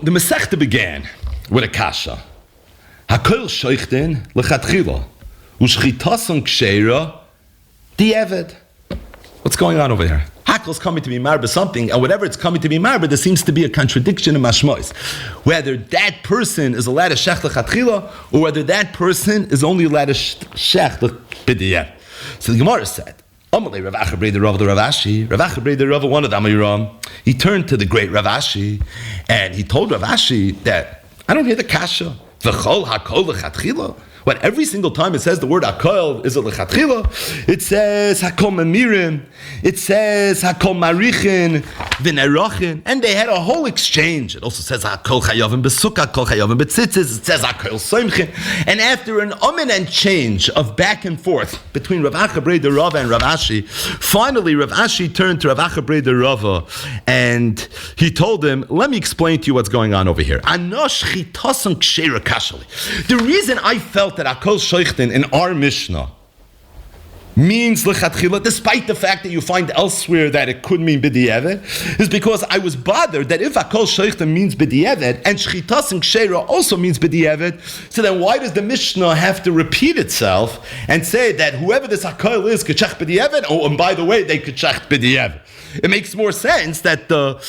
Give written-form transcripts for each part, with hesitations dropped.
The Masechta began with a kasha. Hakol shoichten lechatchila, ushchitason ksheira di'eved. What's going on over here? Hakel's coming to be marba something, and whatever it's coming to be marba, there seems to be a contradiction in mashmois. Whether that person is allowed to shech lechatchila, or whether that person is only allowed to shech b'di'eved. So the Gemara said, Amalei Rav Acha Brei the Rav Ashi. Rav Acha Brei the Rav, one of them, he turned to the great Rav Ashi, and he told Rav Ashi that I don't hear the kasha. V'chol hakol lechatchila. What, every single time it says the word hakol is a lechatchila? It says hakol memirim. It says hakol marichin v'nerachin. And they had a whole exchange. It also says hakol chayavim b'sukkah, hakol chayavim b'tzitzis. It says hakol soimchin. And after an and change of back and forth between Rav Acha Brei the Rava and Rav Ashi, finally Rav Ashi turned to Rav Acha Brei the Rava and he told him, let me explain to you what's going on over here. Anosh chitasan ksheira kashali. The reason I felt that Akol Shoichten in our Mishnah means lechatchila, despite the fact that you find elsewhere that it could mean b'di'eved, is because I was bothered that if Akol Shoichten means b'di'eved and Shchitas and Ksheira also means b'di'eved, so then why does the Mishnah have to repeat itself and say that whoever this Akol is could shech b'di'eved, oh, and by the way, they could shech b'di'eved? It makes more sense that the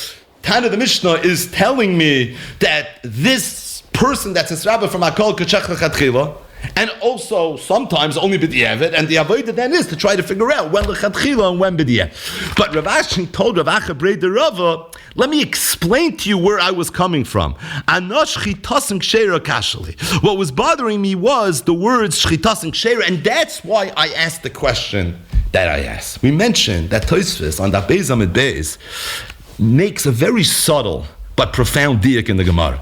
Tana of the Mishnah is telling me that this person that's a rabbi from Akol could shech lechatchila, and also sometimes only b'di'eved, and the avodah then is to try to figure out when lechatchila and when b'di'eved. But Rav Ashi told Rav Acha Brei the Rava, let me explain to you where I was coming from. Anosh chitasen ksheira kashali. What was bothering me was the words chitasen ksheira, and that's why I asked the question that I asked. We mentioned that Tosfos on that Beis Amid Beis makes a very subtle but profound diak in the Gemara.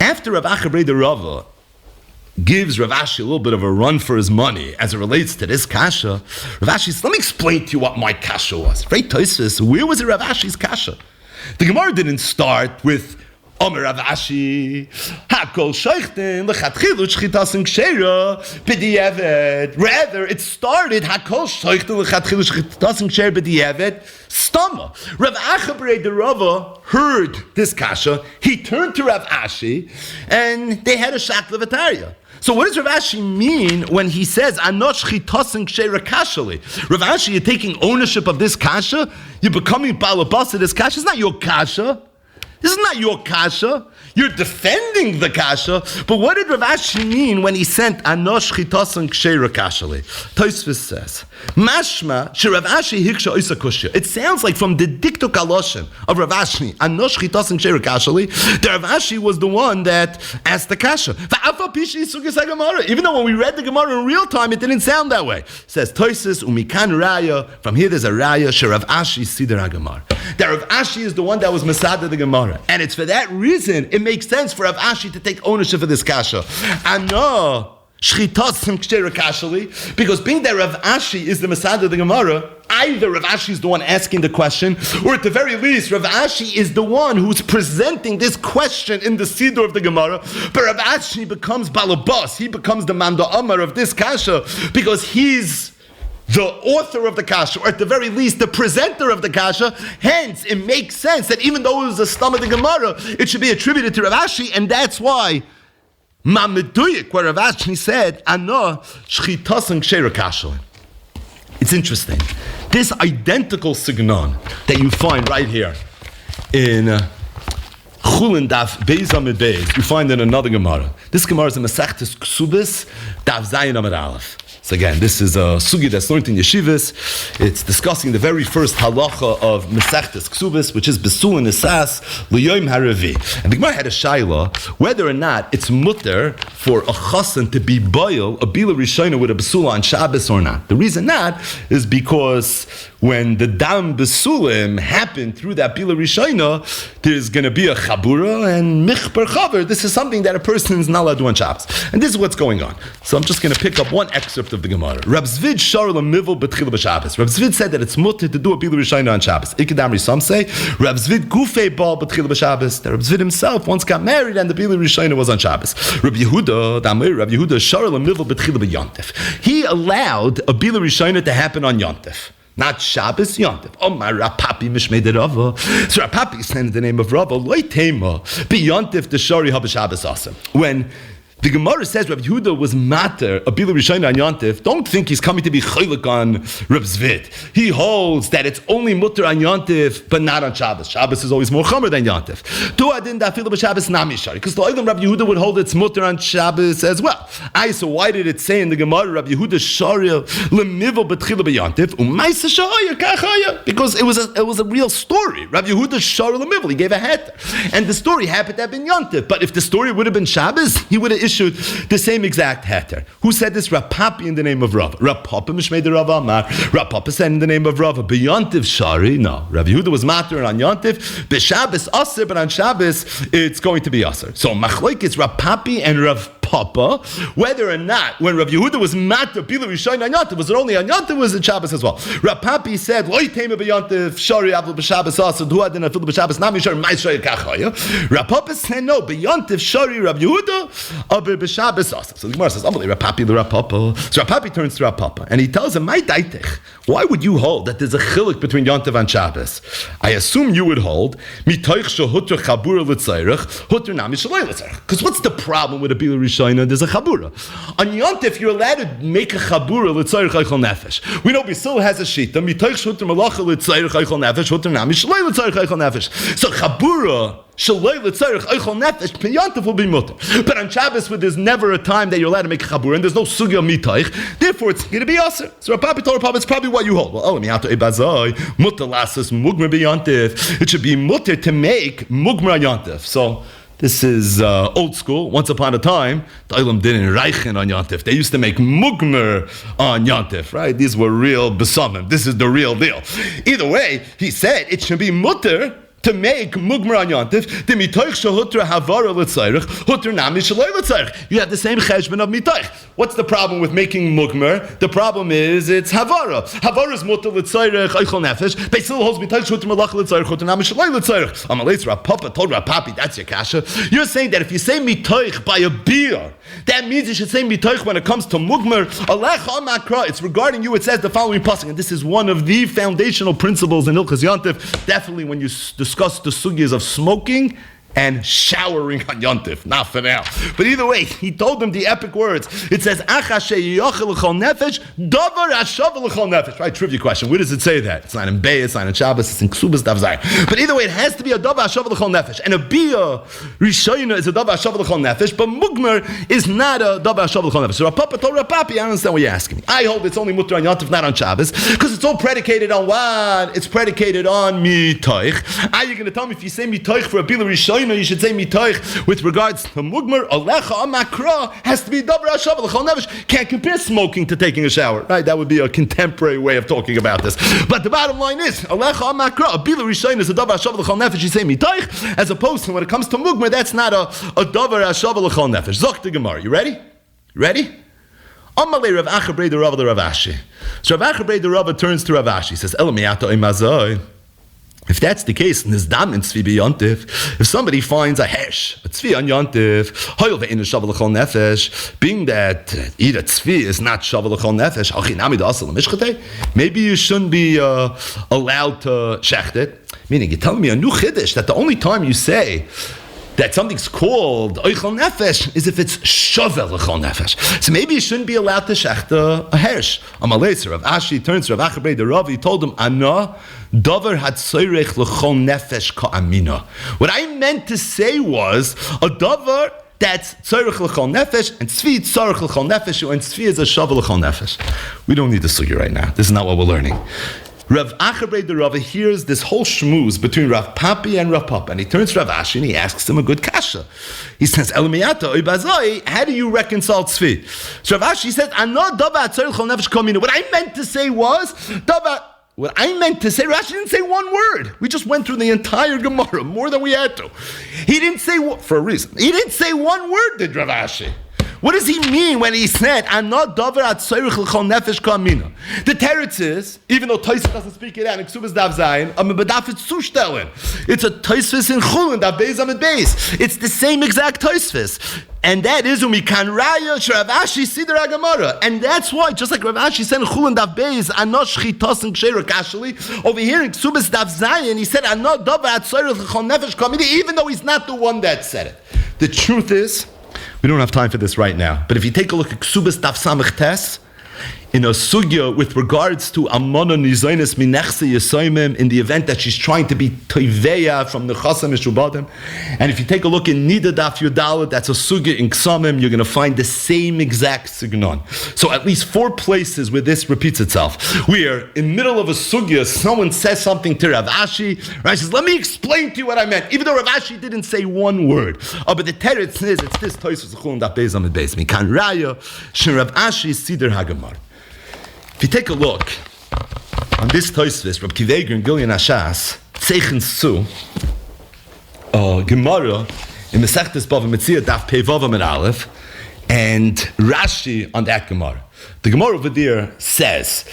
After Rav Acha Brei the Rava gives Rav Ashi a little bit of a run for his money as it relates to this kasha, Rav Ashi says, let me explain to you what my kasha was. Right, Tosfos, where was it Rav Ashi's kasha? The Gemara didn't start with Omer Rav Ashi, Hakol Shoichten, Lechatchilu, Shchitasen Ksheira, B'di'eved. Rather, it started Hakol Shoichten, Lechatchilu, Shchitasen Ksheira, B'di'eved, Stama. Rav Acha Brei the Rava heard this kasha, he turned to Rav Ashi, and they had a shakla v'tarya. So what does Rav Ashi mean when he says, Anosh chitasen ksheira kashali? Rav Ashi, you're taking ownership of this kasha? You're becoming balabas of this kasha? It's not your kasha. This is not your kasha. You're defending the kasha. But what did Rav Ashi mean when he sent Anosh chitasen ksheira kashali? Tosfos says, Mashma she Rav Ashi hiksha oisa kushya. It sounds like from the diktuk aloshen of Rav Ashi, Anosh chitasen ksheira kashali, that Rav Ashi was the one that asked the kasha. Even though when we read the Gemara in real time, it didn't sound that way. It says Tosfos umikan raya. From here there's a raya she Rav Ashi sidar haGemara. That Rav Ashi is the one that was masada the Gemara, and it's for that reason it makes sense for Rav Ashi to take ownership of this kasha. Ano shchitasim ksheira kashali, because being that Rav Ashi is the masada of the Gemara, either Rav Ashi is the one asking the question, or at the very least, Rav Ashi is the one who's presenting this question in the siddur of the Gemara. But Rav Ashi becomes balabas, he becomes the manda amar of this kasha, because he's the author of the kasha, or at the very least, the presenter of the kasha. Hence, it makes sense that even though it was the stam of the Gemara, it should be attributed to Rav Ashi, and that's why Mameduyik, where Rav Ashi said, Ano shchitasen ksheira kashali. It's interesting. This identical signon that you find right here in Chulin Daf Beis Amid Beis, you find in another Gemara. This Gemara is in Masechtes Ksubis Daf Zayin Amid Aleph. So again, this is a sugi that's learned in yeshivas. It's discussing the very first halacha of Masechtes Ksubis, which is Besul and Esas L'Yom Haravi. And the Gemara had a shaila whether or not it's mutter for a chassan to be boil a bila rishona with a besula on Shabbos or not. The reason not is because when the dam besulim happened through that bila rishona, there's going to be a chabura and michper chaver. This is something that a person is not allowed to do on Shabbos. And this is what's going on. So I'm just going to pick up one excerpt of the Gemara. Rab Zvid shar l'mivel b'tchila b'Shabbos. Rab Zvid said that it's mutter to do a bila rishona on Shabbos. Ikadamri, some say Rab Zvid gufei bal b'tchila b'Shabbos. That Rab Zvid himself once got married and the bila rishona was on Shabbos. Rab Yehuda shar l'mivel b'tchila b'Yontif. He allowed a bila rishona to happen on Yontif. not Shabbos, Yontif. Oh, my Rapapi Mishmei de Rava. So Rapapi is in the name of Rava. Loi Tema, be Yontif the Shari Haba Shabbos Asam. When the Gemara says Rabbi Yehuda was mater, a Bila Rishayna on Yontif, don't think he's coming to be chaylik on Reb Zvid. He holds that it's only mutter on Yontif, but not on Shabbos. Shabbos is always more chomer than Yontif. Do I didn't feel Shabbos nami shari? Because the Olam Rabbi Yehuda would hold it's mutter on Shabbos as well. So why did it say in the Gemara Rabbi Yehuda shari lemivel betchila b'Yontif u'maisa shaya kachaya? Because it was a real story. Rabbi Yehuda shari lemivel. He gave a heter, and the story happened to have been Yontif. But if the story would have been Shabbos, he would have issued the same exact heter. Who said this? Rapapi in the name of Rav. Rapapa mishmei de Rav Amar. Rapapa said in the name of Rav. B'Yontif shari. No, Rabbi Yehuda was matter on Yontif. B'Shabbos aser, but on Shabbos it's going to be aser. So machloik is Rapapi and Rav Papa, whether or not when Rav Yehuda was matter Bila Rishayna on Yontif, was it only on Yontif? Was it Shabbos as well? Rapapi said Loi Tema b'Yontif shari avul b'Shabbos aser. Du adin afil b'Shabbos nami shari ma'israyil kachaya. Rapapa said no b'Yontif shari Rav Yehuda aber b'Shabbos aser. So the Gemara says Amalei Rapapi l'Rapapa. So Rapapi turns to Rapapa and he tells him, my daitich, why would you hold that there's a chiluk between Yontif and Shabbos? I assume you would hold mitoich shehuter chabura l'tzayrich huter nami shalei l'tzayrich. Because what's the problem with a Bila Rishayna? There's a chabura. On Yontif, you're allowed to make a chabura l'tzayrich eichel nefesh. We know Basil has a shita mitoich shehuter malacha l'tzayrich eichel nefesh huter nami shalei l'tzayrich eichel nefesh. So chabura shalei l'tzayrich eichel nefesh Yontif will be mutter. But on Shabbos, where there's never a time that you're allowed to make a chabura and there's no sugya mitoich, therefore it's going to be aser. So Rapapi told Rapapi, it's probably what you hold. Well, let me have to ebazai mutter lasses mugmer b'Yontif. It should be mutter to make mugmer Yontif. So this is old school. Once upon a time, the Olam didn't reichen on Yontif. They used to make mugmer on Yontif, right? These were real besamim. This is the real deal. Either way, he said it should be mutter to make mugmer on Yontif, the mitoich shehutra havara l'tzayrich, hutra nami shalei l'tzayrich. You have the same cheshbon of mitoich. What's the problem with making mugmer? The problem is it's havara. Havara is mutter l'tzayrich eichel nefesh. Beisil holds mitoich shehutra malach l'tzayrich, hutra nami shalei l'tzayrich. Amalei Rapapa told Rapapi, that's your kasha. You're saying that if you say mitoich by a beer, that means you should say mitoich when it comes to mugmer. Alecha makra. It's regarding you. It says the following pasuk, and this is one of the foundational principles in Hilchos Yontif. Definitely when you discuss the sugyas of smoking and showering on Yontif, not for now. But either way, he told them the epic words. It says, right, trivia question. Where does it say that? It's not in Bay, it's not in Shabbos, it's in Ksubas Davzai. But either way, it has to be a davar hashav l'chol nefesh. And a bia rishayna is a davar hashav l'chol nefesh, but mugmer is not a davar hashav l'chol nefesh. So Rapapa told Rapapi, I don't understand what you're asking me. I hold it's only mutter on Yontif, not on Shabbos, because it's all predicated on what? It's predicated on mitoich. Are you going to tell me if you say mitoich for a bila rishayna, you should say mitoich with regards to mugmer? Alecha amakra has to be davar hashav l'chol nefesh. Can't compare smoking to taking a shower, right? That would be a contemporary way of talking about this. But the bottom line is, alecha amakra, a bila rishayna is a davar hashav l'chol nefesh. You say mitoich, as opposed to when it comes to mugmer, that's not a davar hashav l'chol nefesh. Zok the Gemara. You ready? Ready? Amalei Rav Acha Brei the Rav the Rav Ashi. So Rav Acha Brei the Rav turns to Rav Ashi. He says, Elamiyato imazoi. If that's the case, nizdam in tzvi b'yontif, if somebody finds a hersh, a tzvi on yontif, hoyel ve'inu shavel l'chol nefesh, being that either tzvi is not shavel l'chol nefesh, achinami da'asal l'mishchatei, maybe you shouldn't be allowed to shecht it. Meaning, you're telling me a new chiddush that the only time you say that something's called oichel nefesh is if it's shovel l'chol nefesh. So maybe you shouldn't be allowed to shecht a hersh. Amalei Rav Ashi turns to Rav Acha Brei the Rav. He told him, Ana davar had soirech l'chol nefesh ka'amina. What I meant to say was a davar that's tzorech l'chol nefesh, and tzvi tzorech l'chol nefesh, and tzvi is a shovel l'chol nefesh. We don't need the sugya right now. This is not what we're learning. Rav Acha Brei the Rav hears this whole shmooze between Rav Papi and Rav Papa, and he turns to Rav Ashi and he asks him a good kasha. He says, Elamiyata oibazoi, how do you reconcile tzvi? So Rav Ashi says, Ano davar tzorech l'chol nefesh kamina. What I meant to say was, Rav Ashi didn't say one word. We just went through the entire Gemara, more than we had to. He didn't say, for a reason, he didn't say one word, did Rav Ashi. What does he mean when he said, "Anot davar atzoyrich l'chol nefesh ka'amina"? The teretz is, even though Tosfos doesn't speak it out, in Ksubas Daf Zayin, I'm a bedaf it's zustellen. It's a Tosfos in Chulin, Daf Beis Amid Beis. It's the same exact Tosfos. And that is umikan raya Rav Ashi sidur haGemara, and that's why, just like Rav Ashi said in Chulin Daf Beis, "Anosh chitos and ksheira kashali." Over here in Ksubas Daf Zayin, he said, "Anot davar atzoyrich l'chol nefesh ka'amina," even though he's not the one that said it. The truth is, we don't have time for this right now, but if you take a look at Ksubas Daf Samech Tes, in a sugya with regards to Amona Nizonis Minechse Yesoimim, in the event that she's trying to be Toiveya from the Chasam Mishubadim. And if you take a look in Nida Daf Yudalit, that's a sugya in Ksamim, you're going to find the same exact signon. So at least 4 places where this repeats itself. We are in the middle of a sugya, someone says something to Rav Ashi, Rav says, "Let me explain to you what I meant," even though Rav Ashi didn't say one word. But the teretz is, it's this Tosfos Chulin Daf Beis Amid Beis. Mikan raya shen Rav Ashi sidur haGemara. If you take a look on this Tosfos, Reb Kiveger and Gilyon Hashas, Zeichen Su, Gemara in Masechtas Bava Metzia Daf Pei Vav Amid Aleph, and Rashi on that Gemara. The Gemara over there says,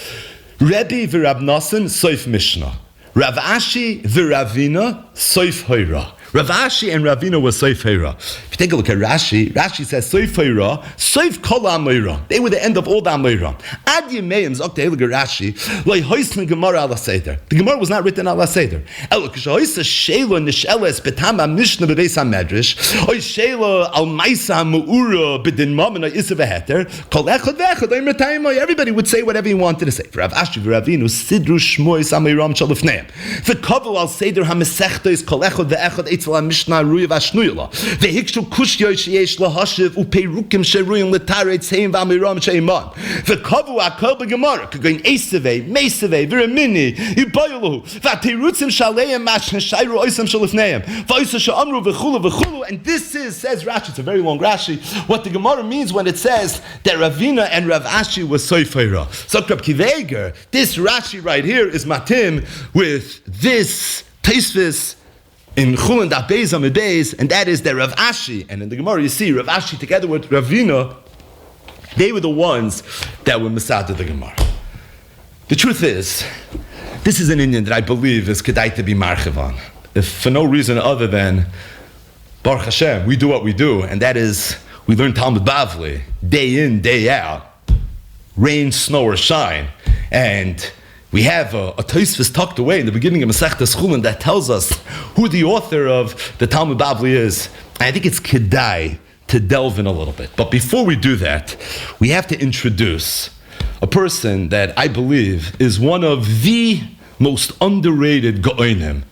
Rebbe v'Rab Nosson Soif Mishnah, Rav Ashi v'Ravina Soif Hoira. Rav Ashi and Ravina was Soif Hoira. If you take a look at Rashi, Rashi says Soif Hoira, Soif Kol HaAmoira. They were the end of all the Amoira. Ad Yemeim Zok Te'elige Rashi, Loi Hoisman Gemara Ala Seder. The Gemara was not written Ala Seder. Elo Kishahoisa Sheila Nisheles Betama Mishnah Bebeis HaMedrash, Oy Sheila Al Maisa Mu'ura B'din Mamina Isa V'Heter, Kol Echad V'Echad, Oy Mertayimai. Everybody would say whatever he wanted to say. For Rav Ashi v'Ravinu, Sidru Shmois Amoiram Shalifneim. V'Kovu Al Seder HaMesechtois, Kol Echad V'Echad, Mishnah Ruya Vashnuyla. Vehikshu Kushyo Sheyesh Lahashiv Upeirukim Sheruyim Letaret Seim Vamiram Sheiman. Vekavu Akol Begemara Kagoin Eseve, Meseve, Viramini, Ibayulu, Vatirutzim Shaleim Mash Shairu Oisam Shalifneim, Vaisa Shamru Vechulu. And this is, says Rashi, it's a very long Rashi, what the Gemara means when it says that Ravina and Rav Ashi was Soifeira. So Reb Kiveger, this Rashi right here is matim with this Tosfos in Chulin Daf Beis Amid Beis, and that is that Rav Ashi, and in the Gemara you see Rav Ashi together with Ravina, they were the ones that were Masada the Gemara. The truth is, this is an Indian that I believe is kedai to be marchiv on, if for no reason other than Baruch Hashem, we do what we do, and that is we learn Talmud Bavli day in, day out, rain, snow, or shine, and we have a Tosfos tucked away in the beginning of Masechtas Chulin that tells us who the author of the Talmud Bavli is. I think it's kedai to delve in a little bit. But before we do that, we have to introduce a person that I believe is one of the most underrated Gaonim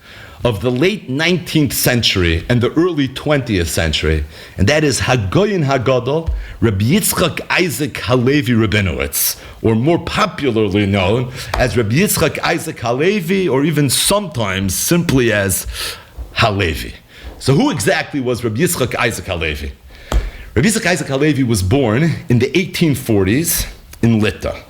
of the late 19th century and the early 20th century, and that is Hagoyin Hagadol, Rabbi Yitzchock Isaac Halevi Rabinowitz, or more popularly known as Rabbi Yitzchock Isaac Halevi, or even sometimes simply as Halevi. So who exactly was Rabbi Yitzchock Isaac Halevi? Rabbi Yitzchock Isaac Halevi was born in the 1840s in Lita.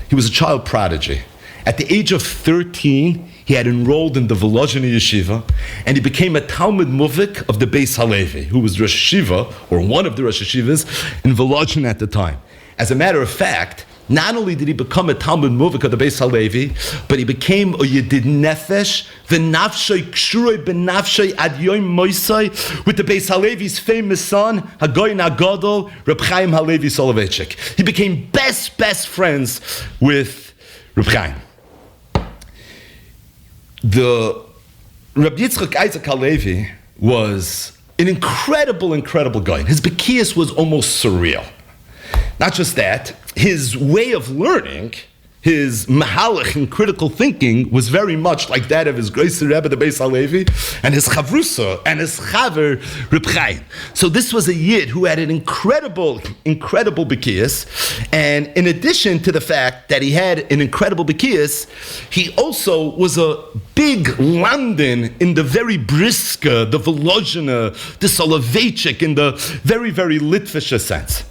He was a child prodigy. At the age of 13, he had enrolled in the Volozhiny Yeshiva, and he became a Talmud Muvik of the Beis Halevi, who was Rosh Yeshiva, or one of the Rosh Yeshivas, in Volozhin at the time. As a matter of fact, not only did he become a Talmud Muvik of the Beis Halevi, but he became a Yedid Nefesh, v'nafshay kshuroi b'nafshay ad yoim moisai, with the Beis Halevi's famous son, Hagoyin Hagadol, Reb Chaim Halevi Soloveitchik. He became best friends with Reb Chaim. The Rabbi Yitzchock Isaac Halevi was an incredible guy. His Bekias was almost surreal. Not just that, his way of learning, his mahalach and critical thinking was very much like that of his Greis Rebbe, the Beis Halevi, and his Chavrusa, and his Chaver, Reb Chaim. So this was a Yid who had an incredible Bekias, and in addition to the fact that he had an incredible Bekias, he also was a big London in the very Briska, the Volozhina, the Soloveitchik, in the very Litvisha sense.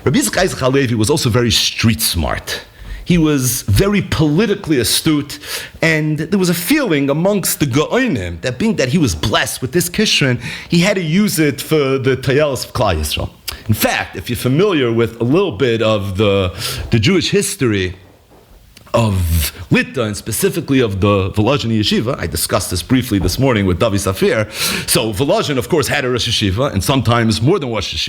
Rabbi Yitzchock Isaac Halevi was also very street smart. He was very politically astute, and there was a feeling amongst the Gaonim that being that he was blessed with this Kishrin, he had to use it for the Tayelis of Klal Yisrael. In fact, if you're familiar with a little bit of the Jewish history of Litta, and specifically of the Volozhin Yeshiva. I discussed this briefly this morning with Davi Safir. So Volozhin, of course, had a Rosh Yeshiva, and sometimes more than one Rosh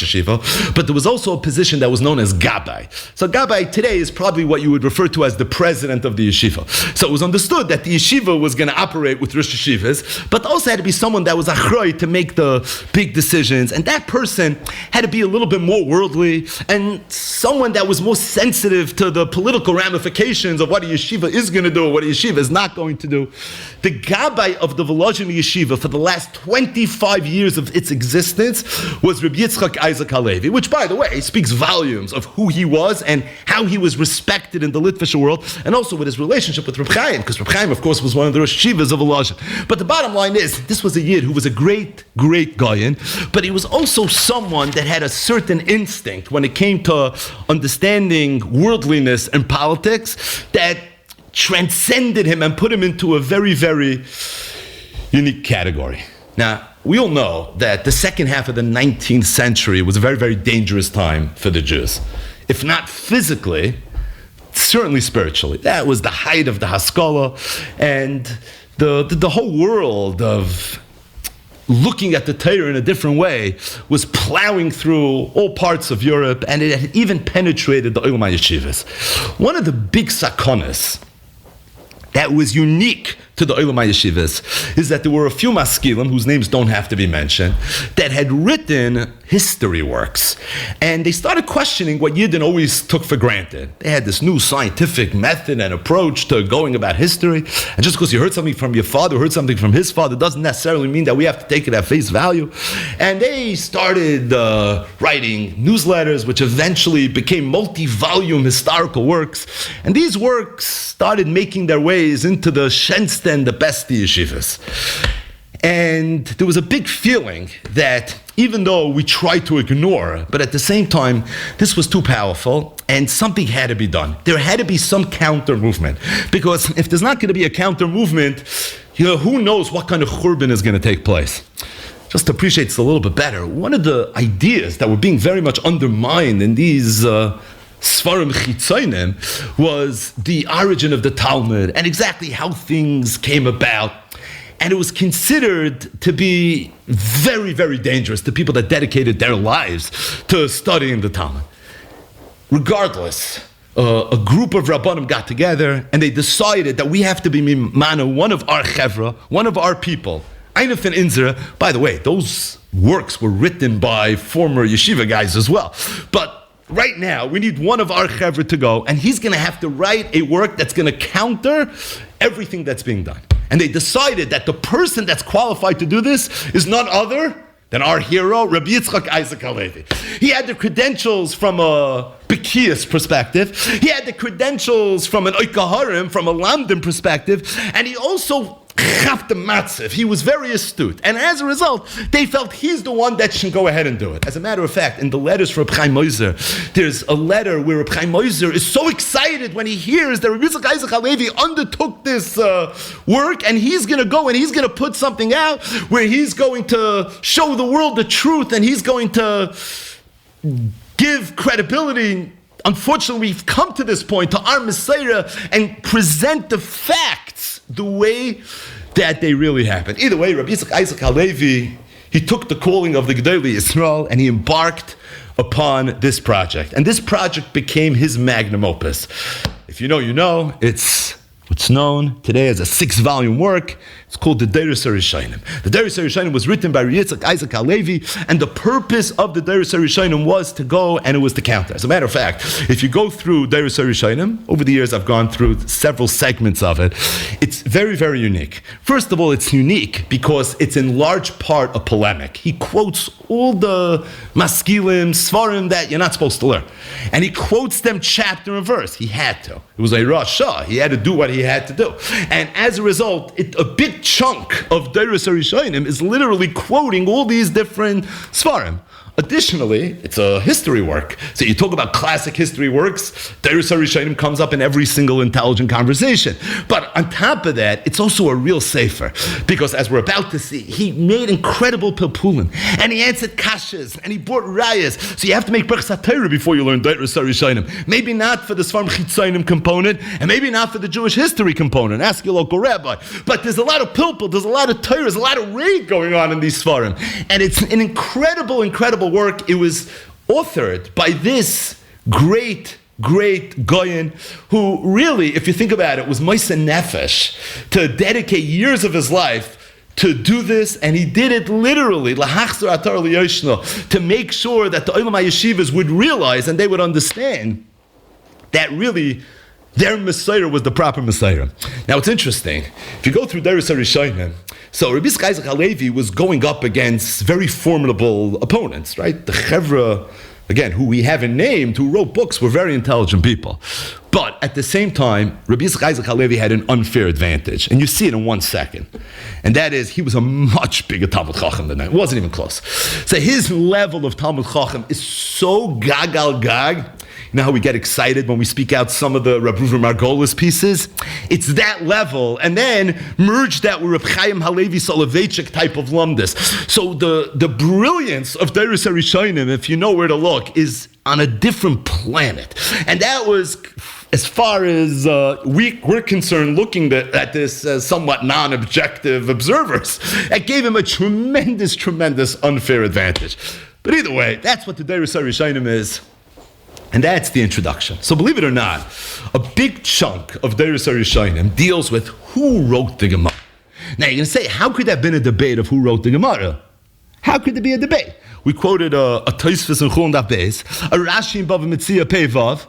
Yeshiva, but there was also a position that was known as Gabbai. So Gabbai today is probably what you would refer to as the president of the Yeshiva. So it was understood that the Yeshiva was going to operate with Rosh Yeshivas, but also had to be someone that was achroi to make the big decisions, and that person had to be a little bit more worldly, and someone that was more sensitive to the political ramifications of what a yeshiva is going to do, what a yeshiva is not going to do. The Gabbai of the Volozhin Yeshiva for the last 25 years of its existence was Rabbi Yitzchock Isaac Halevi, which, by the way, speaks volumes of who he was and how he was respected in the Litvish world, and also with his relationship with Reb Chaim, because Reb Chaim, of course, was one of the Rosh Yeshivas of Volozhin. But the bottom line is, this was a Yid who was a great, great Goyen, but he was also someone that had a certain instinct when it came to understanding worldliness and politics that transcended him and put him into a very, very unique category. Now, we all know that the second half of the 19th century was a very, very dangerous time for the Jews. If not physically, certainly spiritually. That was the height of the Haskalah, and the whole world of looking at the Torah in a different way was plowing through all parts of Europe, and it had even penetrated the Olam Yeshivas. One of the big sakonas that was unique to the Olam Yeshivas is that there were a few maskilim, whose names don't have to be mentioned, that had written history works. And they started questioning what Yidden always took for granted. They had this new scientific method and approach to going about history. And just because you heard something from your father, heard something from his father, doesn't necessarily mean that we have to take it at face value. And they started writing newsletters, which eventually became multi-volume historical works. And these works started making their ways into the Shenste and the best yeshivas. And there was a big feeling that even though we tried to ignore, but at the same time, this was too powerful and something had to be done. There had to be some counter movement. Because if there's not going to be a counter movement, who knows what kind of churban is going to take place. Just to appreciate this a little bit better, one of the ideas that were being very much undermined in these Svarim Chitzonim was the origin of the Talmud and exactly how things came about. And it was considered to be very, very dangerous to people that dedicated their lives to studying the Talmud. Regardless, a group of Rabbanim got together and they decided that we have to be mimana, one of our chevra, one of our people. Einaf and Inzra, by the way, those works were written by former yeshiva guys as well. But right now, we need one of our chevra to go, and he's going to have to write a work that's going to counter everything that's being done. And they decided that the person that's qualified to do this is none other than our hero, Rabbi Yitzchock Isaac Halevi. He had the credentials from a Bekias perspective. He had the credentials from an Oikaharim, from a Lamdim perspective. And he also chapped the matziv. He was very astute. And as a result, they felt he's the one that should go ahead and do it. As a matter of fact, in the letters for Reb Chaim Moser, there's a letter where Reb Chaim Moser is so excited when he hears that Rabbi Yitzchock Isaac Halevi undertook this work, and he's going to go and he's going to put something out where he's going to show the world the truth, and he's going to give credibility. Unfortunately, we've come to this point, to our Messiah, and present the facts the way that they really happened. Either way, Rabbi Yitzchock Isaac Halevi, he took the calling of the Gedolei Yisrael and he embarked upon this project. And this project became his magnum opus. If you know, you know. It's what's known today as a 6-volume work. It's called the Doros Harishonim. The Doros Harishonim was written by Yitzchock Isaac Halevi, and the purpose of the Doros Harishonim was to go and it was to counter. As a matter of fact, if you go through Doros Harishonim, over the years I've gone through several segments of it, it's very, very unique. First of all, it's unique because it's in large part a polemic. He quotes all the maskilim, svarim that you're not supposed to learn. And he quotes them chapter and verse. He had to. It was a Rasha. He had to do what he had to do. And as a result, a big chunk of Doros Harishonim is literally quoting all these different svarim. Additionally, it's a history work. So you talk about classic history works, Doros Harishonim comes up in every single intelligent conversation. But on top of that, it's also a real sefer. Because as we're about to see, he made incredible pilpulin. And he answered kashas, and he brought rayas. So you have to make Berchas HaTorah before you learn Doros Harishonim. Maybe not for the Sfarim Chitzonim component, and maybe not for the Jewish history component. Ask your local rabbi. But there's a lot of pilpul, there's a lot of Torah, there's a lot of raid going on in these Sfarim. And it's an incredible work. It was authored by this great Goyen, who really, if you think about it, was Moiseh Nefesh to dedicate years of his life to do this, and he did it literally, lahachzor atar liyoshno, to make sure that the Olam HaYeshivas would realize and they would understand that really their Messiah was the proper Messiah. Now it's interesting, if you go through Doros Harishonim, so Rabbi Yitzchock Halevi was going up against very formidable opponents, right? The Chevra, again, who we haven't named, who wrote books, were very intelligent people. But at the same time, Rabbi Yitzchock Halevi had an unfair advantage. And you see it in 1 second. And that is, he was a much bigger Talmud Chacham than that. It wasn't even close. So his level of Talmud Chacham is so gag. You know how we get excited when we speak out some of the Rav Reuven Margolis pieces? It's that level, and then merge that with Reb Chaim Halevi Soloveitchik type of lumdus. So the brilliance of Doros Harishonim, if you know where to look, is on a different planet. And that was, as far as we're concerned, looking at this as somewhat non-objective observers, it gave him a tremendous unfair advantage. But either way, that's what the Doros Harishonim is. And that's the introduction. So believe it or not, a big chunk of Doros Harishonim deals with who wrote the Gemara. Now you're going to say, how could there have been a debate of who wrote the Gemara? How could there be a debate? We quoted a Tosfos in Chulin Daf Beis, a Rashi in Bava Metzia Pei Vav.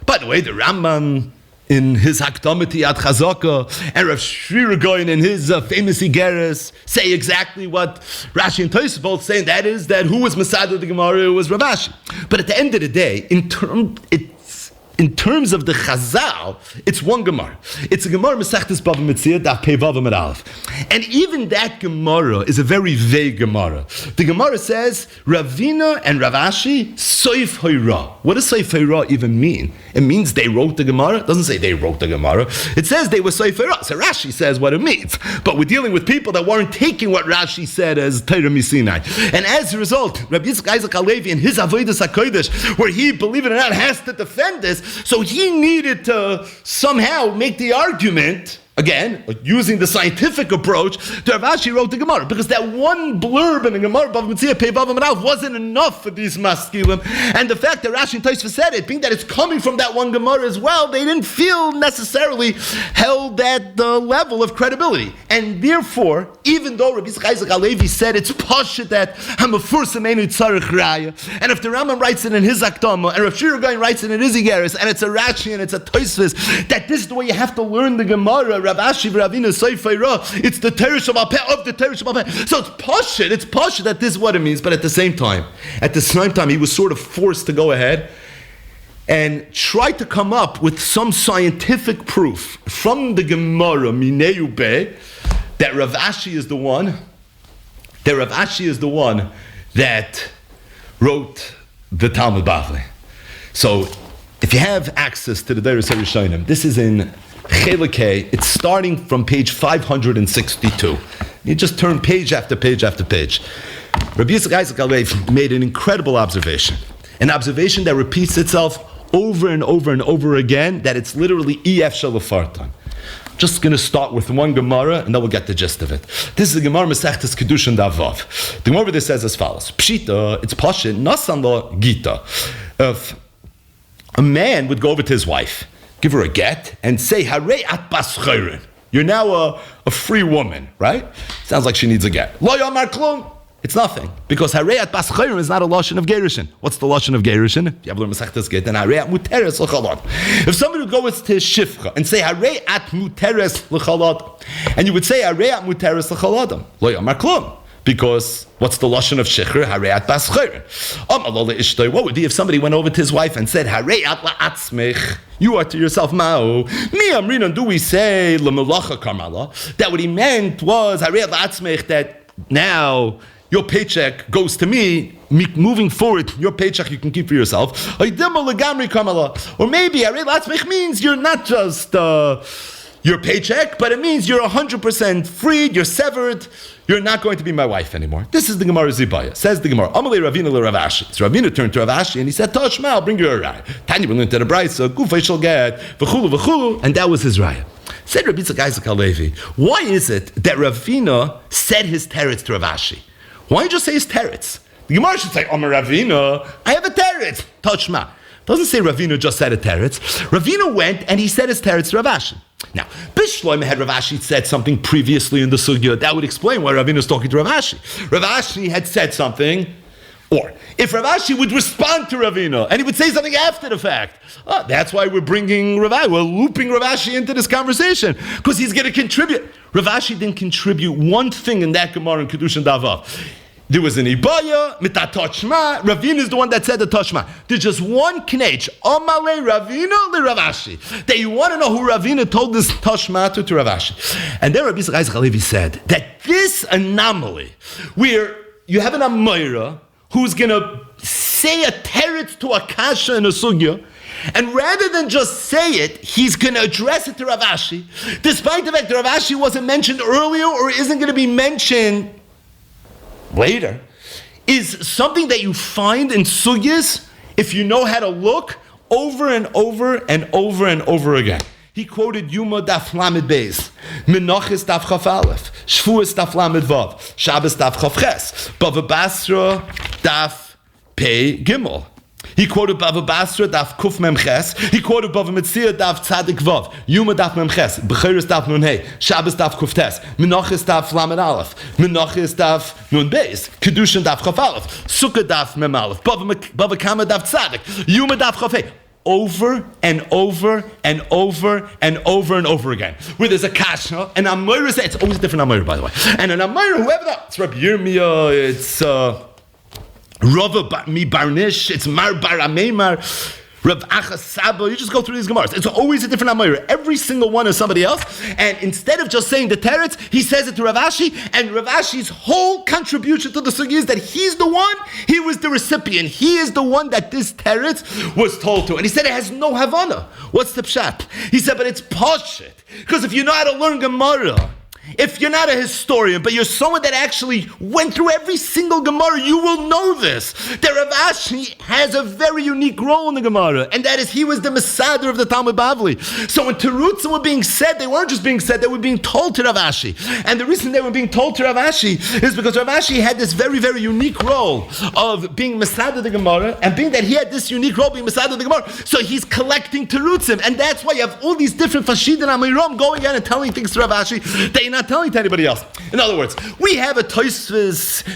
By the way, the Rambam in his Hakdamati Ad Chazaka, and Rav Shri Goyen in his famous Igeres say exactly what Rashi and Tosfos both saying, that is, that who was Masada the Gemara, it was Rav Ashi. But at the end of the day, in terms of the Chazal, it's one Gemara. It's a Gemara Masechtas Bava Metzia Daf Pei Vav Amud Aleph. And even that Gemara is a very vague Gemara. The Gemara says, Ravina and Rav Ashi, Soif Hoira. What does Soif Hoira even mean? It means they wrote the Gemara. It doesn't say they wrote the Gemara. It says they were Soif Hoira. So Rashi says what it means. But we're dealing with people that weren't taking what Rashi said as Torah Misinai. And as a result, Rabbi Yitzchock Halevi in his Avodas HaKodesh, where he, believe it or not, has to defend this, so he needed to somehow make the argument, again, using the scientific approach, that Rav Ashi wrote the Gemara. Because that one blurb in the Gemara, Bava Metzia Pei Vav Amud Aleph, wasn't enough for these maskilim. And the fact that Rashi and Tosfos said it, being that it's coming from that one Gemara as well, they didn't feel necessarily held at the level of credibility. And therefore, even though Rabbi Yitzchock Halevi said it's pashut that Hamafursa Meinu Tzarech Raya, and if the Rambam writes it in his Akdama, and Rav Shira Goyen writes it in his Igeres, and it's a Rashi and it's a Tosfos, that this is the way you have to learn the Gemara, Rav Ashi v'Ravina Soif Hoira, it's the Torah Sheba'al Peh of the Torah Sheba'al Peh. So it's pashut that this is what it means, but at the same time, he was sort of forced to go ahead and try to come up with some scientific proof from the Gemara Mineu Beh that Rav Ashi is the one that wrote the Talmud Bavli. So if you have access to the Doros Harishonim, this is in Chelek. It's starting from page 562. You just turn page after page after page. Rabbi Yitzchock Halevi made an incredible observation. An observation that repeats itself over and over and over again, that it's literally EF Shalafartan. Just going to start with one Gemara, and then we'll get the gist of it. This is the Gemara Masechtas Kedushin Davav. The Gemara this says as follows: Pshita, it's pashut, nasan lo gita. If a man would go over to his wife, give her a get, and say, Harei at bas chayrin. You're now a free woman, right? Sounds like she needs a get. Lo yamar klum. It's nothing. Because Harei at bas chayrin is not a lashon of gerushin. What's the lashon of gerushin? If you have learned Masechtas get, then Harei at muteres l'chalot. If somebody would go to his shifcha and say, Harei at muteres l'chalot, and you would say, Harei at muteres l'chalot, lo yamar klum. Because what's the lashon of shechur? Harei at bas chayrin. What would be if somebody went over to his wife and said, Harei at la'atzmech? You are to yourself, Ma'u. Mi amrinan, do we say, l'melacha karmala? That what he meant was, Harei at la'atzmech, that now your paycheck goes to me. Moving forward, your paycheck you can keep for yourself. Or maybe means you're not just your paycheck, but it means you're 100% freed, you're severed, you're not going to be my wife anymore. This is the Gemara Zibaya. Says the Gemara, Amalei Ravina le Rav Ashi. So Ravina turned to Rav Ashi and he said, Tashma, I'll bring you a raya. Tanya will learn to the Brisa, Gufay shall get, v'chulu, and that was his raya. Said Rabbi Yitzchock Halevi, why is it that Ravina said his teretz to Rav Ashi? Why don't you just say his teretz? The Gemara should say, Amar Ravina, I have a teretz. Tashma. Doesn't say Ravina just said a teretz. Ravina went and he said his teretz to Rav Ashi. Now, Bishloim had Rav Ashi said something previously in the sugya that would explain why Ravina is talking to Rav Ashi. Rav Ashi had said something, or if Rav Ashi would respond to Ravina and he would say something after the fact, that's why we're bringing we're looping Rav Ashi into this conversation because he's going to contribute. Rav Ashi didn't contribute one thing in that Gemara in Kedushin Davav. There was an Ibaya, Mitat Toshma. Ravina is the one that said the Toshma. There's just one knech. Omale Ravina le Rav Ashi. That you want to know who Ravina told this Toshma to Rav Ashi. And then Rabbi Yitzchock Halevi said that this anomaly, where you have an Amayra who's going to say a teretz to a kasha in a sugya, and rather than just say it, he's going to address it to Rav Ashi, despite the fact that Rav Ashi wasn't mentioned earlier or isn't going to be mentioned later, is something that you find in sugyas if you know how to look over and over and over and over again. He quoted Yuma Daf Lamed Beis, Menachis Daf Chaf Aleph, Shvuas Daf Lamed Vav, Shabbos Daf Chaf Ches, Bava Basra Daf Pei Gimel. He quoted Bava Basra Daf Kuf Mem Ches. He quoted Bava Metzia Daf Tzadik Vav, Yuma Daf Mem Ches, Bechiris Daf Nun Hey, Shabbos Daf Kuf Tes, Menachis Daf Lamed Aleph, Menachis Daf Nun Beis, Kedushin Daf Chaf Aleph, Sukkah Daf Mem Aleph, Bava Kama Daf Tzadik, Yuma Daf Chaf Hey. Over and over and over and over and over again. Where there's a kasha, and Amayra, it's always a different Amayra, by the way. And an Amayra, whoever that, it's Rabbi Yirmiyah, it's Rava Mi Barnish, it's Mar Bar Ameimar, Rav Achas Saba, you just go through these Gemaras. It's always a different Amayra. Every single one is somebody else. And instead of just saying the teretz, he says it to Rav Ashi, and Rav Ashi's whole contribution to the sugi is that he's the one, he was the recipient. He is the one that this teretz was told to. And he said it has no Havana. What's the pshat? He said, but it's pashit. Because if you know how to learn Gemara, if you're not a historian, but you're someone that actually went through every single Gemara, you will know this. That Rav Ashi has a very unique role in the Gemara, and that is he was the Mesader of the Talmud Bavli. So when Terutzim were being said, they weren't just being said, they were being told to Rav Ashi. And the reason they were being told to Rav Ashi is because Rav Ashi had this very, very unique role of being Mesader the Gemara, and being that he had this unique role being Mesader the Gemara, so he's collecting Terutzim, and that's why you have all these different Fashid and Amiram going out and telling things to Rav Ashi that you're not telling to anybody else. In other words, we have a Tosfos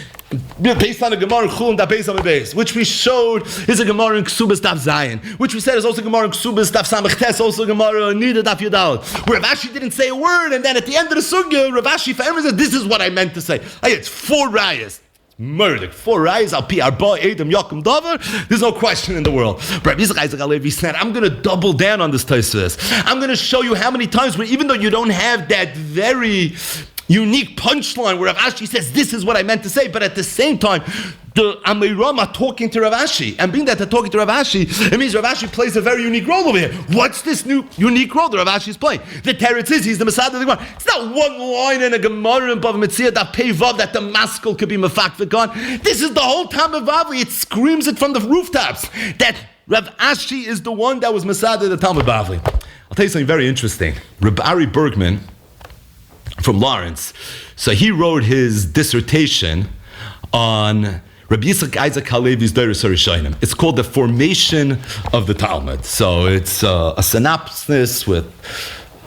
based on a Gemara in Chulin Daf Beis Amud Beis, which we showed is a Gemara in Ksubas Daf Zayin, which we said is also a Gemara in Ksubas Daf Samech Tes, also a Gemara in Nida Daf Yudal, where Rav Ashi didn't say a word, and then at the end of the sugya, Rav Ashi forever said, "This is what I meant to say." It's 4 rayas. Murder. 4 rayas. Al pi arba edom yakum davar. There's no question in the world. But Rabbi Yitzchock Halevi said, I'm going to double down on this Tosfos. I'm going to show you how many times where even though you don't have that very unique punchline where Rav Ashi says, this is what I meant to say, but at the same time, the Amiram are talking to Rav Ashi. And being that they're talking to Rav Ashi, it means Rav Ashi plays a very unique role over here. What's this new unique role that Rav Ashi is playing? The teretz is, he's the Masad of the Gemara. It's not one line in a Gemara in Bava Metzia that pei vav that the maskell could be mefakvik on. This is the whole time of Bavli. It screams it from the rooftops that Rav Ashi is the one that was Masad of the Talmud Bavli. I'll tell you something very interesting. Reb Ari Bergman from Lawrence, so he wrote his dissertation on Rabbi Yitzchock Halevi's Doros Harishonim. It's called The Formation of the Talmud. So it's a synopsis with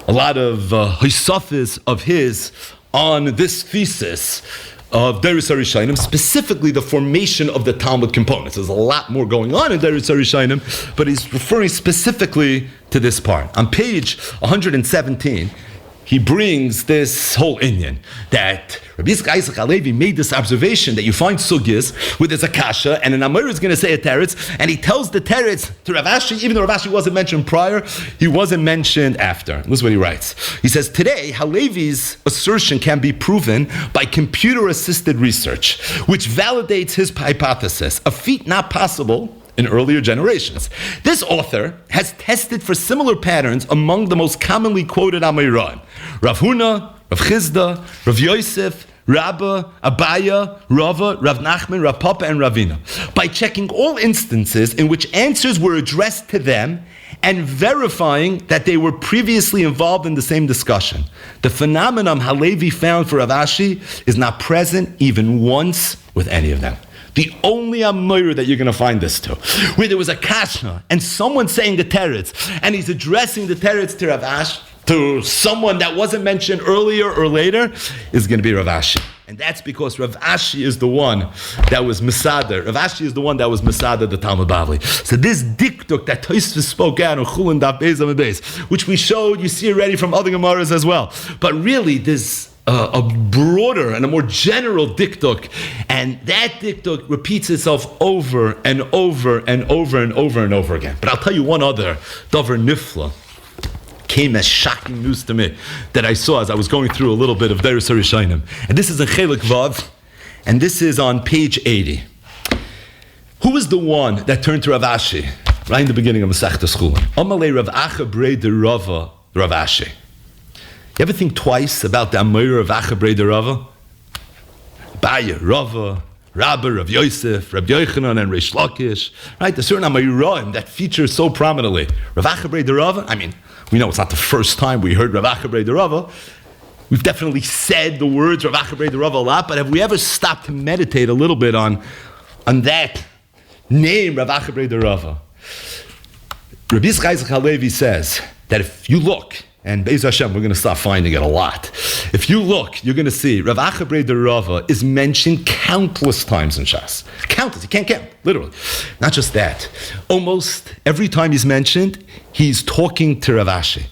a lot of hisafis of his on this thesis of Doros Harishonim, specifically the formation of the Talmud components. There's a lot more going on in Doros Harishonim, but he's referring specifically to this part. On page 117, he brings this whole inyan that Rabbi Yitzchock Halevi made this observation that you find sugyas where there's a kasha and an Amir is going to say a teretz, and he tells the teretz to Rav Ashi, even though Rav Ashi wasn't mentioned prior, he wasn't mentioned after. This is what he writes. He says, today, Halevi's assertion can be proven by computer-assisted research, which validates his hypothesis, a feat not possible in earlier generations. This author has tested for similar patterns among the most commonly quoted Amoraim: Rav Huna, Rav Chizda, Rav Yosef, Rabba, Abaya, Rava, Rav Nachman, Rav Papa, and Ravina, by checking all instances in which answers were addressed to them and verifying that they were previously involved in the same discussion. The phenomenon Halevi found for Rav Ashi is not present even once with any of them. The only Amor that you're going to find this to, where there was a kasha and someone saying the teretz, and he's addressing the teretz to Rav Ashi, to someone that wasn't mentioned earlier or later, is going to be Rav Ashi. And that's because Rav Ashi is the one that was Masada. Rav Ashi is the one that was Masada, the Talmud Bavli. So this diktuk that Tosfos spoke out on Chulin Daf Beis Amud Beis, which we showed, you see already from other Gemaras as well. But really, there's a broader and a more general diktuk, and that diktuk repeats itself over and over and over and over and over again. But I'll tell you one other davar nifla came as shocking news to me that I saw as I was going through a little bit of Doros Harishonim. And this is in Chelik Vav, and this is on page 80. Who was the one that turned to Rav Ashi right in the beginning of Masechtas Chulin? Amalei Rav Acha Brei de Rava Rav Ashi. You ever think twice about the Amor of Acha Brei de Rava? Baya, Rava, Rabba, Rav Yosef, Rav Yochanan, and Reish Lakish. Right? There's certain Amoraim that feature so prominently. Rav Acha Brei de Rava, I mean, we know it's not the first time we heard Rav Acha Brei de Rava. We've definitely said the words Rav Acha Brei de Rava a lot, but have we ever stopped to meditate a little bit on that name, Rav Acha Brei de Rava? Rabbi Yitzchock Halevi says that if you look, and Be'ez Hashem, we're going to start finding it a lot. If you look, you're going to see Rav Acha Brei de Rava is mentioned countless times in Shas. Countless, you can't count, literally. Not just that. Almost every time he's mentioned, he's talking to Rav Ashi.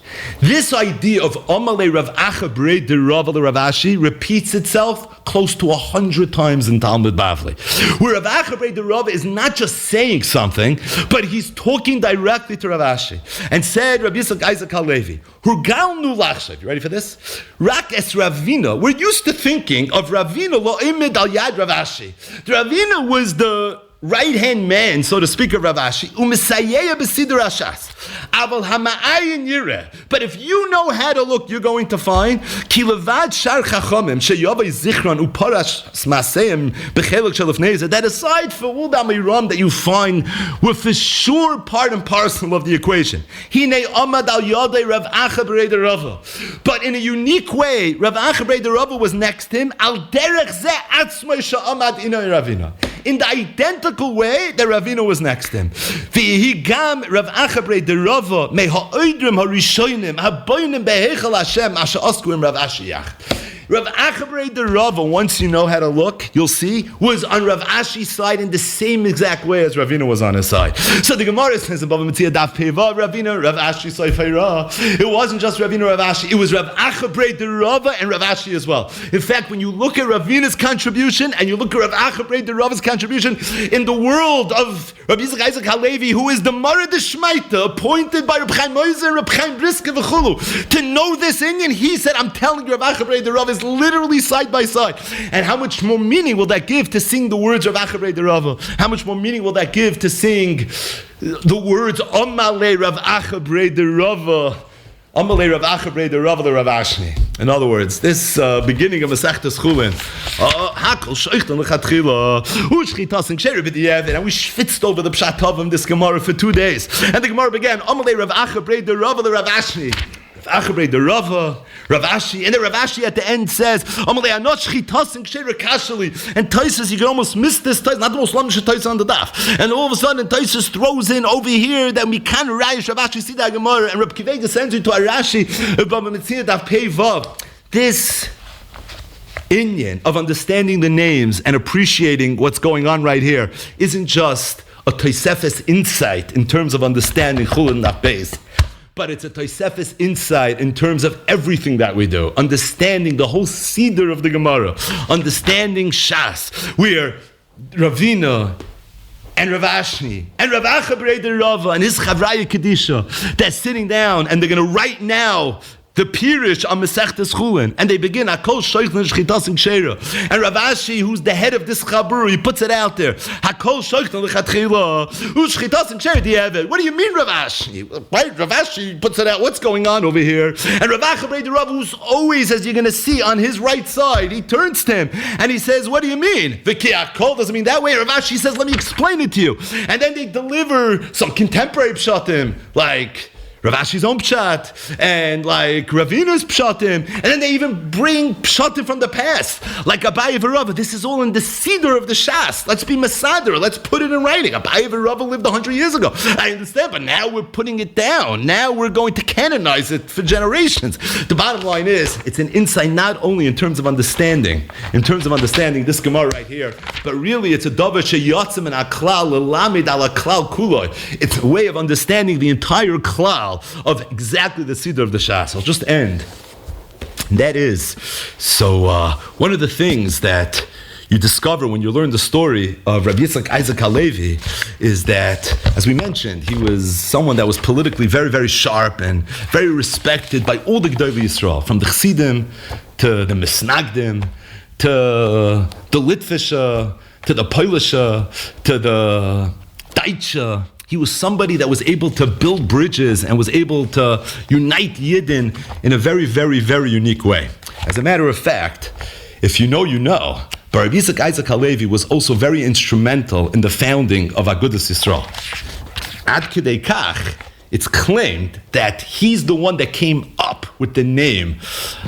This idea of Amalei Rav Acha Brei de Rava Rav Ashi repeats itself close to 100 times in Talmud Bavli, where Rav Acha Brei de Rava is not just saying something, but he's talking directly to Rav Ashi. And said Rabbi Yitzchock Halevi, Hurgalnu lachshav. You ready for this? Rak es Ravina. We're used to thinking of Ravina lo imid al yad Rav Ashi. Ravina was the right-hand man, so to speak, of Rav Ashi, u'mesayeya b'sidur hashas. Aval hama'ayin yireh. But if you know how to look, you're going to find ki levad shar chachamim sheyavay zichron u'parash smaseim b'chelek shel lefnei, that aside for all the amiram that you find were for sure part and parcel of the equation. Hinei amad al yadei Rav Acha Brei de Rava. But in a unique way, Rav Acha Brei de Rava was next to him, al derech zeh atzmai sha'amad inay Ravina. In the identical way that Ravina was next to him. V'yehi gam Rav Acha Brei de Rava me ha'oidrim harishonim ha'boinim beheichel Hashem asher asku im Rav Ashi yach. Rav Acha Brei de Rava, once you know how to look, you'll see, was on Rav Ashi's side in the same exact way as Ravina was on his side. So the Gemara says above Mitzvah Daf Peva, Ravina, Rav Ashi Soifeira. It wasn't just Ravina, Rav Ashi. It was Rav Acha Brei de Rava and Rav Ashi as well. In fact, when you look at Ravina's contribution and you look at Rav Acha Brei de Rava's contribution in the world of Rabbi Yitzchock Halevi, who is the Mara de Shmaita, appointed by Reb Chaim Moiser and Reb Chaim Brisker v'chulu, to know this Indian, he said, I'm telling you, Rav Acha Brei de Rava is literally side by side. And how much more meaning will that give to sing the words of Acha Brei de Rava? How much more meaning will that give to sing the words Amalei Rav Acha Brei de Rava, Amalei Rav Acha Brei de Rava the Rav Ashi? In other words, this beginning of Masechtas Chulin, Hakol Shoichtan Lechatchila, Ushchitas and Ksheir B'Diavad, and we schwitzed over the Pshat Tov of this Gemara for 2 days. And the Gemara began, Amalei Rav Acha Brei de Rava the Rav Ashi. Acha Brei de Rava, Rav Ashi, and then Rav Ashi at the end says, Amalei Anot Shchitas and Ksheir Kashali. And Taisus, you can almost miss this Taisus, not the most lamish Taisus on the daf. And all of a sudden, Taisus throws in over here that we can Rayish Rav Ashi, see that Gemara, and Reb Kivega sends you to Arashi, about Mitzvah Daf Pei Vav. This inyan of understanding the names and appreciating what's going on right here isn't just a Tosefes insight in terms of understanding Chulin Daf Beis, but it's a Tosefes insight in terms of everything that we do. Understanding the whole Seder of the Gemara. Understanding Shas. Where Ravina and Rav Ashni and Rav Acha B'Reder Rava and his Chavraya Kedisha, they're sitting down and they're going to write now the Pirish on Masechtas Chulin, and they begin Hakol Shoichlin Shchitas and Ksheira. And Rav Ashi, who's the head of this Chabur, he puts it out there. Hakol Shoichlin Lechatchila Shchitas and Ksheira Di'evet. What do you mean, Rav Ashi? Right, Rav Ashi puts it out. What's going on over here? And Rav Acha B'Reder Rava, who's always, as you're going to see, on his right side, he turns to him and he says, "What do you mean? V'ki Hakol doesn't mean that way." Rav Ashi says, "Let me explain it to you." And then they deliver some contemporary pshatim, like Rav Ashi's own pshat, and like Ravina's pshatim, and then they even bring pshatim from the past, like Abaye v'Rava. This is all in the Seder of the Shas. Let's be Masader. Let's put it in writing. Abaye v'Rava lived 100 years ago. I understand, but now we're putting it down. Now we're going to canonize it for generations. The bottom line is, it's an insight not only in terms of understanding this Gemara right here, but really it's a davar sheyatzim and aklal lelamid ala klal kuloi. It's a way of understanding the entire klal of exactly the Seder of the Shas. I'll just end. And that is, one of the things that you discover when you learn the story of Rabbi Yitzchock Isaac Halevi is that, as we mentioned, he was someone that was politically very, very sharp and very respected by all the Gedolei Yisrael, from the Chassidim to the Misnagdim to the Litvisha to the Polisha to the Deutsche. He was somebody that was able to build bridges and was able to unite Yidden in a very, very, very unique way. As a matter of fact, if you know, you know. But Rabbi Yitzchock Isaac Halevi was also very instrumental in the founding of Agudas Yisrael. Ad Kidei Kach, it's claimed that he's the one that came up with the name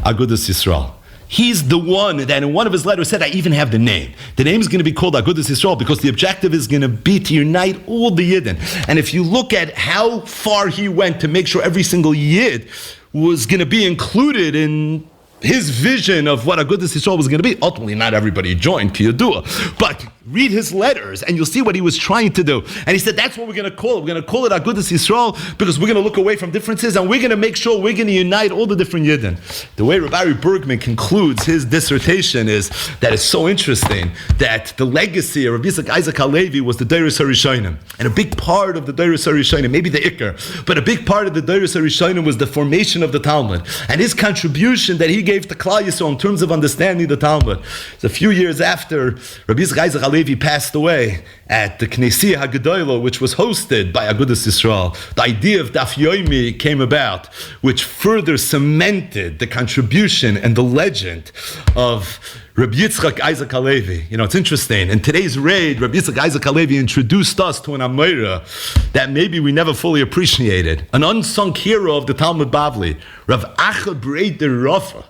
Agudas Yisrael. He's the one that in one of his letters said, I even have the name. The name is going to be called Agudas Yisrael because the objective is going to be to unite all the Yidden. And if you look at how far he went to make sure every single Yid was going to be included in his vision of what Agudas Yisrael was going to be, ultimately not everybody joined Kiyadua, but read his letters and you'll see what he was trying to do. And he said, that's what we're going to call it. We're going to call it Agudas Yisrael because we're going to look away from differences and we're going to make sure we're going to unite all the different Yidden. The way Rabbi Bergman concludes his dissertation is that it's so interesting that the legacy of Rabbi Yitzchock Isaac Halevi was the Doros Harishonim. And a big part of the Doros Harishonim, maybe the Iker, but a big part of the Doros Harishonim was the formation of the Talmud. And his contribution that he gave to Klal Yisrael in terms of understanding the Talmud. It's a few years after Rabbi Yitzchock Isaac Halevi passed away at the Knessia HaGedolah, which was hosted by Agudas Yisrael. The idea of Daf Yomi came about, which further cemented the contribution and the legend of Rabbi Yitzchock Isaac Halevi. You know, it's interesting. In today's raid, Rabbi Yitzchock Isaac Halevi introduced us to an Amora that maybe we never fully appreciated. An unsung hero of the Talmud Bavli, Rav Acha B'Reder Rava.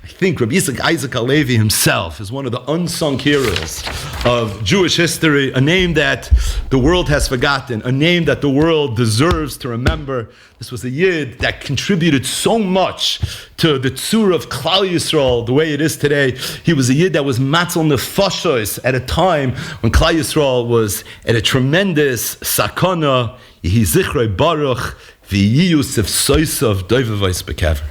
I think Rabbi Yitzchock Isaac Halevi himself is one of the unsung heroes of Jewish history, a name that the world has forgotten, a name that the world deserves to remember. This was a Yid that contributed so much to the tzur of Klal Yisrael, the way it is today. He was a Yid that was matzal nefashos at a time when Klal Yisrael was at a tremendous sakana. Yehi zichrei baruch v'yi Yosef soisav doivavos bekever.